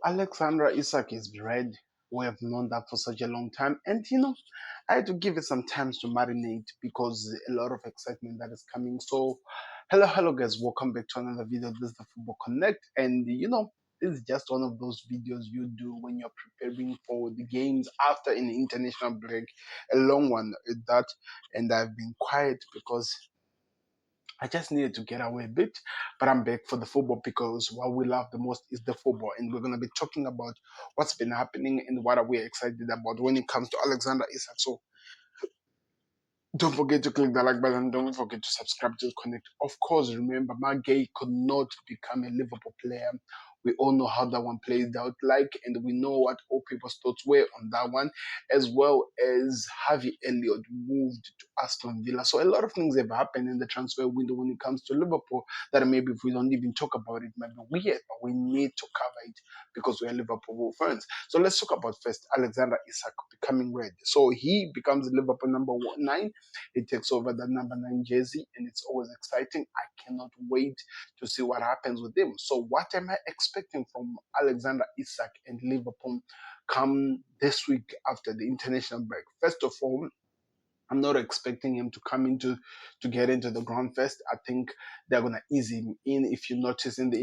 Alexandra Isak is red. We have known that for such a long time. And I had to give it some time to marinate because a lot of excitement that is coming. So, hello, guys. Welcome back to another video. This is the Football Connect. And this is just one of those videos you do when you're preparing for the games after an international break, a long one at that. And I've been quiet because I just needed to get away a bit, but I'm back for the football because what we love the most is the football, and we're gonna be talking about what's been happening and what are we excited about when it comes to Alexander Isak. So don't forget to click the like button. Don't forget to subscribe to Connect. Of course, remember, Margay could not become a Liverpool player. We all know how that one played out like, and we know what all people's thoughts were on that one, as well as Harvey Elliott moved to Aston Villa. So a lot of things have happened in the transfer window when it comes to Liverpool that maybe if we don't even talk about it, might be weird, but we need to cover it because we are Liverpool fans. So let's talk about first Alexander Isak becoming red. So he becomes Liverpool number 9. He takes over the number 9 jersey, and it's always exciting. I cannot wait to see what happens with him. So, what am I expecting from Alexander Isak and Liverpool come this week after the international break? First of all, I'm not expecting him to come into to get into the ground first. I think they're gonna ease him in. If you notice in the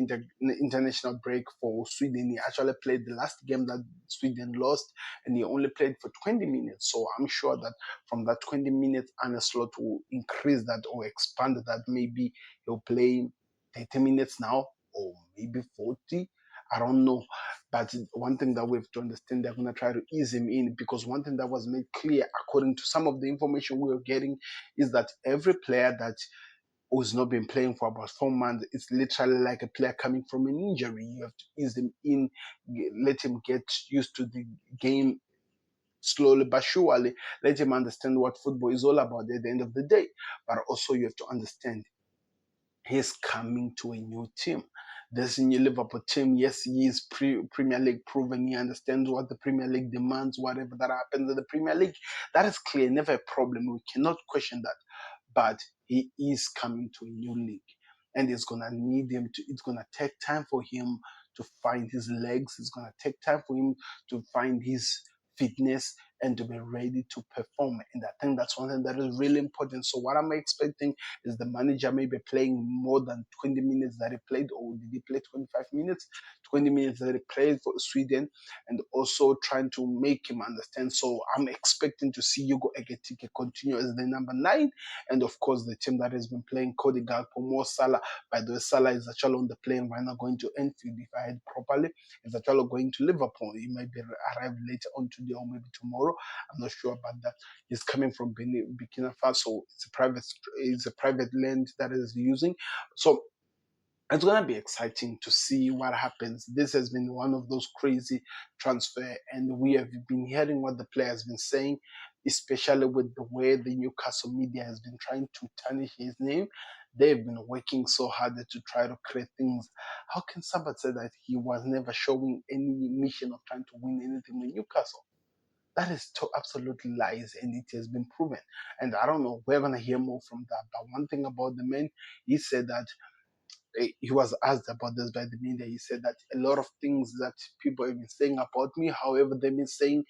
international break for Sweden, he actually played the last game that Sweden lost, and he only played for 20 minutes. So I'm sure that from that 20 minutes, Arne Slot will increase that or expand that. Maybe he'll play 30 minutes now, or maybe 40. I don't know. But one thing that we have to understand, they're going to try to ease him in because one thing that was made clear, according to some of the information we were getting, is that every player that who's not been playing for about 4 months, it's literally like a player coming from an injury. You have to ease him in, let him get used to the game slowly but surely, let him understand what football is all about at the end of the day. But also, you have to understand he's coming to a new team. This new Liverpool team, yes, he is Premier League proven. He understands what the Premier League demands, whatever that happens in the Premier League. That is clear, never a problem. We cannot question that. But he is coming to a new league. And it's going to need him to, it's going to take time for him to find his legs. It's going to take time for him to find his fitness and to be ready to perform. And I think that's one thing that is really important. So what am I expecting is the manager maybe playing more than 20 minutes that he played, or did he play 25 minutes? 20 minutes that he played for Sweden, and also trying to make him understand. So I'm expecting to see Hugo Ekitike continue as the number 9, and of course the team that has been playing Cody Gakpo, Mo Salah. By the way, Salah is actually on the plane right now going to Enfield, if I heard properly. He's actually going to Liverpool. He might be arrive later on today or maybe tomorrow. I'm not sure about that. He's coming from Burkina Faso. It's a private land that is using. So it's gonna be exciting to see what happens. This has been one of those crazy transfer, and we have been hearing what the player has been saying, especially with the way the Newcastle media has been trying to tarnish his name. They've been working so hard to try to create things. How can somebody say that he was never showing any mission of trying to win anything with Newcastle? That is absolutely lies, and it has been proven. And I don't know, we're gonna hear more from that. But one thing about the man, he said that he was asked about this by the media. He said that a lot of things that people have been saying about me, however, they've been saying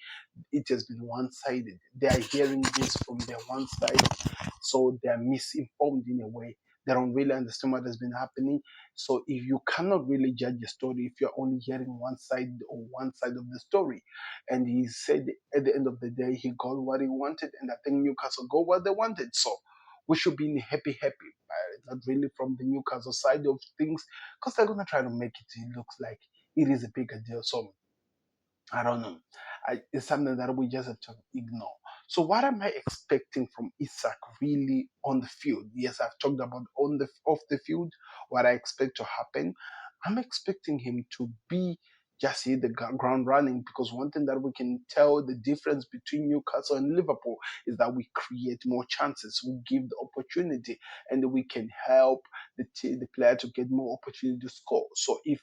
it has been one sided. They are hearing this from their one side, so they are misinformed in a way. They don't really understand what has been happening. So if you cannot really judge a story if you're only hearing one side or one side of the story, and he said at the end of the day he got what he wanted, and I think Newcastle got what they wanted. So we should be happy, not really from the Newcastle side of things, because they're gonna try to make it look like it is a bigger deal. So I don't know. It's something that we just have to ignore. So what am I expecting from Isak really on the field? Yes, I've talked about on the off the field what I expect to happen. I'm expecting him to be just hit the ground running, because one thing that we can tell the difference between Newcastle and Liverpool is that we create more chances, we give the opportunity, and we can help the player to get more opportunity to score. So if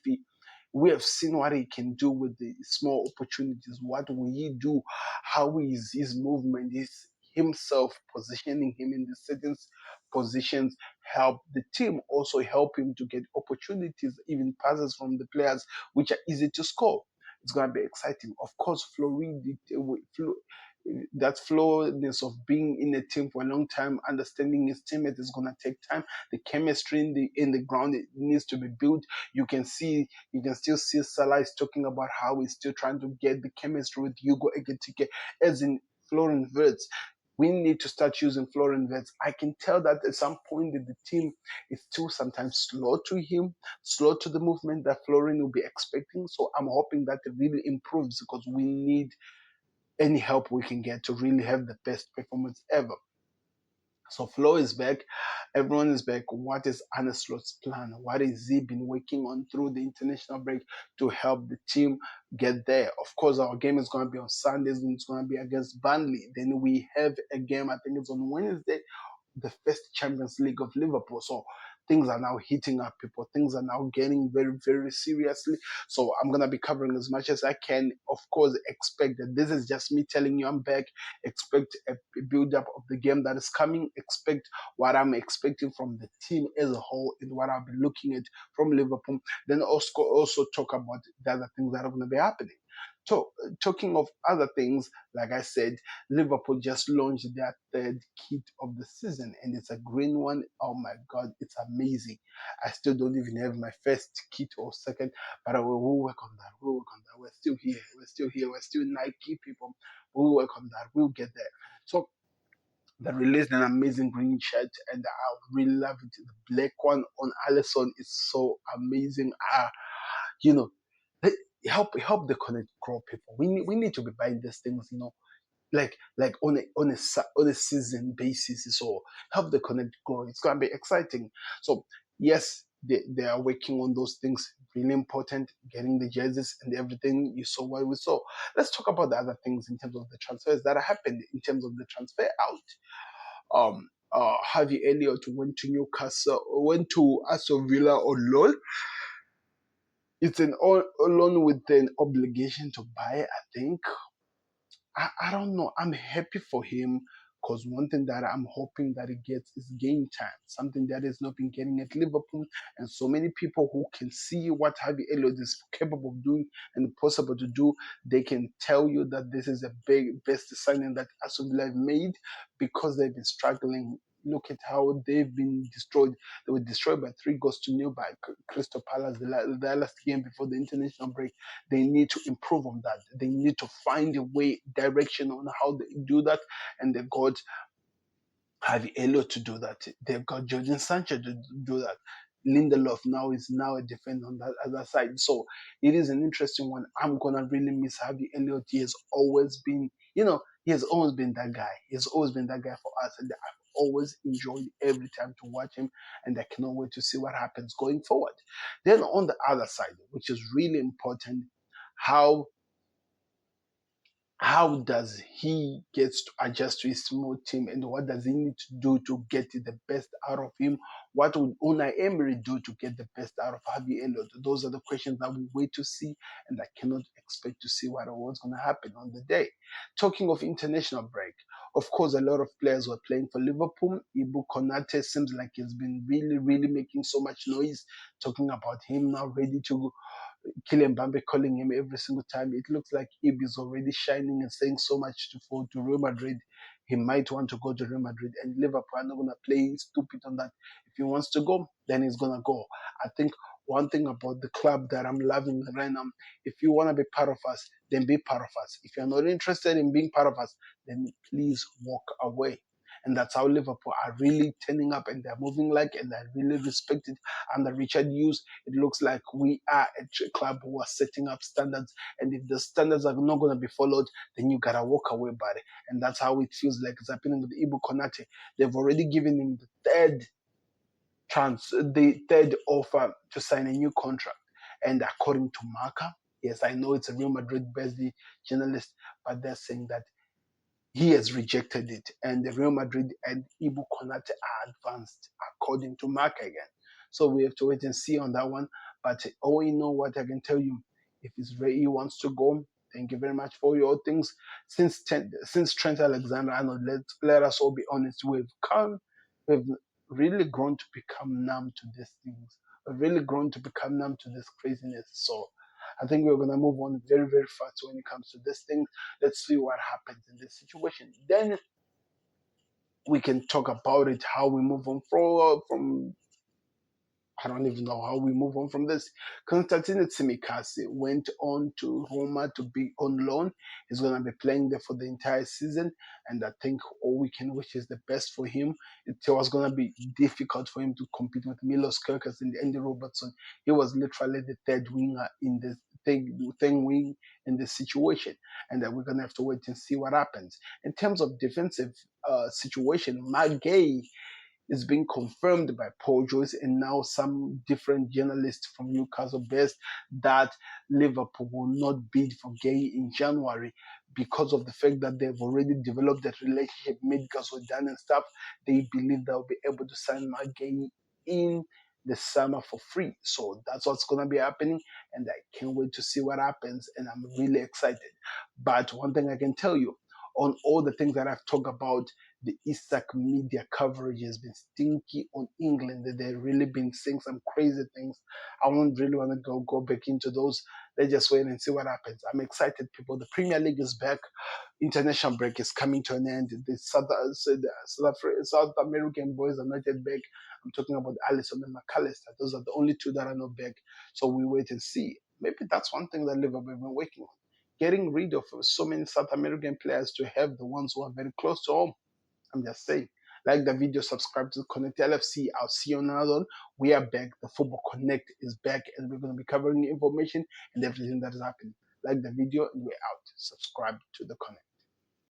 we have seen what he can do with the small opportunities. What will he do? How is his movement? Is himself positioning him in the certain positions help the team, also help him to get opportunities, even passes from the players which are easy to score. It's gonna be exciting. Of course, that flowness of being in a team for a long time, understanding his teammates is gonna take time. The chemistry in the ground, it needs to be built. You can still see Salah is talking about how he's still trying to get the chemistry with Hugo Ekitike, as in Florian Wirtz. We need to start using Florian Wirtz. I can tell that at some point that the team is still sometimes slow to him, slow to the movement that Florian will be expecting. So I'm hoping that it really improves, because we need any help we can get to really have the best performance ever. So Flo is back. Everyone is back. What is Arne Slot's plan? What has he been working on through the international break to help the team get there? Of course, our game is going to be on Sundays and it's going to be against Burnley. Then we have a game, I think it's on Wednesday, the first Champions League of Liverpool. So things are now heating up, people. Things are now getting very, very seriously. So I'm gonna be covering as much as I can. Of course, expect that this is just me telling you I'm back. Expect a build up of the game that is coming. Expect what I'm expecting from the team as a whole and what I'll be looking at from Liverpool. Then also talk about the other things that are gonna be happening. So, talking of other things, like I said, Liverpool just launched their third kit of the season, and it's a green one. Oh my God, it's amazing. I still don't even have my first kit or second, but we'll work on that. We'll work on that. We're still here. We're still here. We're still Nike people. We'll work on that. We'll get there. So they released an amazing green shirt, and I really love it. The black one on Allison is so amazing. You know, help the connect grow, people. We need to be buying these things, like on a season basis. So help the connect grow. It's gonna be exciting. So yes, they are working on those things. Really important, getting the jerseys and everything. You saw what we saw. Let's talk about the other things in terms of the transfers that happened in terms of the transfer out. Harvey Elliott went to Newcastle, went to Aston Villa on loan. It's an all loan with an obligation to buy, I think. I don't know. I'm happy for him, because one thing that I'm hoping that he gets is game time, something that he's not been getting at Liverpool. And so many people who can see what Harvey Elliott is capable of doing and possible to do, they can tell you that this is a big best signing that Aston Villa have made, because they've been struggling. Look at how they've been destroyed. They were destroyed by 3 goals to nil by Crystal Palace the last game before the international break. They need to improve on that. They need to find a way, direction on how they do that. And they've got Harvey Elliott to do that. They've got Jordan Sanchez to do that. Lindelof now a defender on that other side. So it is an interesting one. I'm gonna really miss Harvey Elliott. He has always been that guy. He's always been that guy for us, and I've always enjoyed every time to watch him, and I cannot wait to see what happens going forward. Then on the other side, which is really important, how how does he get to adjust to his small team, and what does he need to do to get the best out of him? What would Unai Emery do to get the best out of Harvey Elliott? Those are the questions that we wait to see, and I cannot expect to see what's going to happen on the day. Talking of international break, of course, a lot of players were playing for Liverpool. Ibu Konate seems like he's been really, really making so much noise, talking about him now ready to Kylian Mbappe calling him every single time. It looks like Ib is already shining and saying so much to Real Madrid. He might want to go to Real Madrid, and Liverpool are not going to play stupid on that. If he wants to go, then he's going to go. I think one thing about the club that I'm loving right now, if you want to be part of us, then be part of us. If you're not interested in being part of us, then please walk away. And that's how Liverpool are really turning up, and they're moving like, and I really respect it. Under Richard Hughes, it looks like we are a club who are setting up standards. And if the standards are not going to be followed, then you got to walk away, buddy. And that's how it feels like it's happening with Ibu Konate. They've already given him the third offer to sign a new contract. And according to Marca, yes, I know it's a Real Madrid based journalist, but they're saying that he has rejected it, and the Real Madrid and Ibu Konate are advanced, according to Mark again. So we have to wait and see on that one. But all you know what I can tell you, if it's he wants to go, thank you very much for your things. Since Trent Alexander-Arnold, let us all be honest, we've really grown to become numb to these things. We've really grown to become numb to this craziness. So I think we're gonna move on very, very fast when it comes to this thing. Let's see what happens in this situation. Then we can talk about it, how we move on from I don't even know how we move on from this. Constantino Tsimikasi went on to Roma to be on loan. He's going to be playing there for the entire season. And I think all we can wish is the best for him. It was going to be difficult for him to compete with Milos Kerkez and Andy Robertson. He was literally the third winger in the thing wing in this situation. And then we're going to have to wait and see what happens. In terms of defensive situation, Magay is being confirmed by Paul Joyce and now some different journalists from Newcastle based that Liverpool will not bid for Gay in January because of the fact that they've already developed that relationship mid with Dan and stuff. They believe they'll be able to sign Mark Gay in the summer for free. So that's what's going to be happening. And I can't wait to see what happens. And I'm really excited. But one thing I can tell you, on all the things that I've talked about, the Isak media coverage has been stinky on England. That they've really been saying some crazy things. I won't really want to go back into those. Let's just wait and see what happens. I'm excited, people. The Premier League is back. International break is coming to an end. South American boys are not yet back. I'm talking about Allison and McAllister. Those are the only two that are not back. So we wait and see. Maybe that's one thing that Liverpool have been working on. Getting rid of so many South American players to have the ones who are very close to home. I'm just saying. Like the video, subscribe to Connect LFC. I'll see you on another one. We are back. The Football Connect is back, and we're going to be covering the information and everything that is happening. Like the video, and we're out. Subscribe to the Connect.